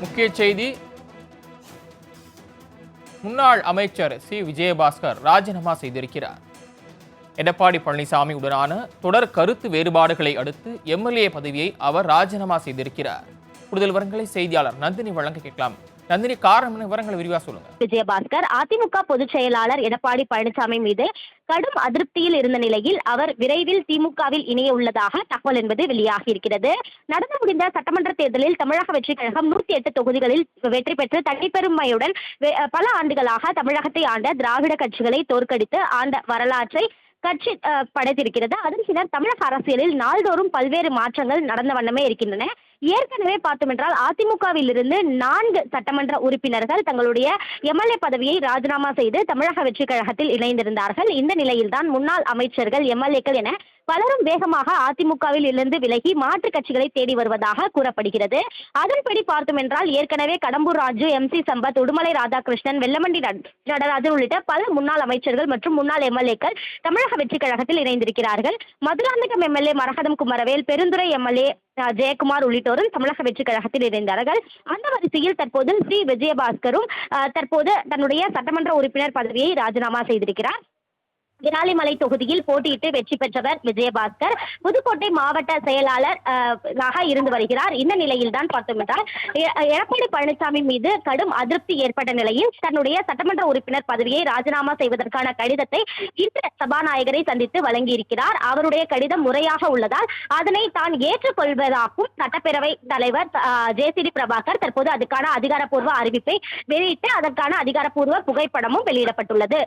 முக்கிய செய்தி, முன்னாள் அமைச்சர் சி விஜயபாஸ்கர் ராஜினாமா செய்திருக்கிறார். எடப்பாடி பழனிசாமி உடனான தொடர் கருத்து வேறுபாடுகளை அடுத்து எம்எல்ஏ பதவியை அவர் ராஜினாமா செய்திருக்கிறார். கூடுதல் விவரங்களை செய்தியாளர் நந்தினி வழங்க கேட்கலாம். நந்தினி, காரணம் விவரங்களை விரிவா சொல்லுங்க. விஜயபாஸ்கர் அதிமுக பொதுச் செயலாளர் எடப்பாடி பழனிசாமி மீது கடும் அதிருப்தியில் இருந்த நிலையில் அவர் விரைவில் திமுகவில் இணைய உள்ளதாக தகவல் என்பது வெளியாகி இருக்கிறது. நடந்து முடிந்த சட்டமன்ற தேர்தலில் தமிழக வெற்றி கழகம் 108 தொகுதிகளில் வெற்றி பெற்று தனிப்பெருமையுடன் பல ஆண்டுகளாக தமிழகத்தை ஆண்ட திராவிட கட்சிகளை தோற்கடித்து ஆண்ட வரலாற்றை கட்சி படைத்திருக்கிறது. அதன் பின்னர் தமிழக அரசியலில் நாள்தோறும் பல்வேறு மாற்றங்கள் நடந்த வண்ணமே இருக்கின்றன. ஏற்கனவே பார்த்தோம் என்றால் அதிமுகவில் இருந்து 4 சட்டமன்ற உறுப்பினர்கள் தங்களுடைய எம்எல்ஏ பதவியை ராஜினாமா செய்து தமிழக வெற்றி கழகத்தில் இணைந்திருந்தார்கள். இந்த நிலையில்தான் முன்னாள் அமைச்சர்கள், எம்எல்ஏக்கள் என பலரும் வேகமாக அதிமுகவில் இருந்து விலகி மாற்று கட்சிகளை தேடி வருவதாக கூறப்படுகிறது. அதன்படி பார்த்தோம் என்றால் ஏற்கனவே கடம்பூர் ராஜு, MC சம்பத், உடுமலை ராதாகிருஷ்ணன், வெல்லமண்டி நடராஜன் உள்ளிட்ட பல முன்னாள் அமைச்சர்கள் மற்றும் முன்னாள் எம்எல்ஏக்கள் தமிழக வெற்றி கழகத்தில் இணைந்திருக்கிறார்கள். மதுராந்தகம் எம்எல்ஏ மரகதம் குமரவேல், பெருந்துறை எம்எல்ஏ ஜெயக்குமார் உள்ளிட்டோரும் தமிழக வெற்றி கழகத்தில் இணைந்தார்கள். அந்த வரிசையில் தற்போது சி விஜயபாஸ்கரும் தற்போது தன்னுடைய சட்டமன்ற உறுப்பினர் பதவியை ராஜினாமா செய்திருக்கிறார். விராலிமலை தொகுதியில் போட்டியிட்டு வெற்றி பெற்றவர் விஜயபாஸ்கர் புதுக்கோட்டை மாவட்ட செயலாளர் இருந்து வருகிறார். இந்த நிலையில் தான் பார்த்தோம் என்றால் எடப்பாடி பழனிசாமி மீது கடும் அதிருப்தி ஏற்பட்ட நிலையில் தன்னுடைய சட்டமன்ற உறுப்பினர் பதவியை ராஜினாமா செய்வதற்கான கடிதத்தை இன்று சபாநாயகரை சந்தித்து வழங்கியிருக்கிறார். அவருடைய கடிதம் முறையாக உள்ளதால் அதனை தான் ஏற்றுக்கொள்வதாகவும் சட்டப்பேரவை தலைவர் JCD பிரபாகர் தற்போது அதுக்கான அதிகாரப்பூர்வ அறிவிப்பை வெளியிட்டு அதற்கான அதிகாரப்பூர்வ புகைப்படமும் வெளியிடப்பட்டுள்ளது.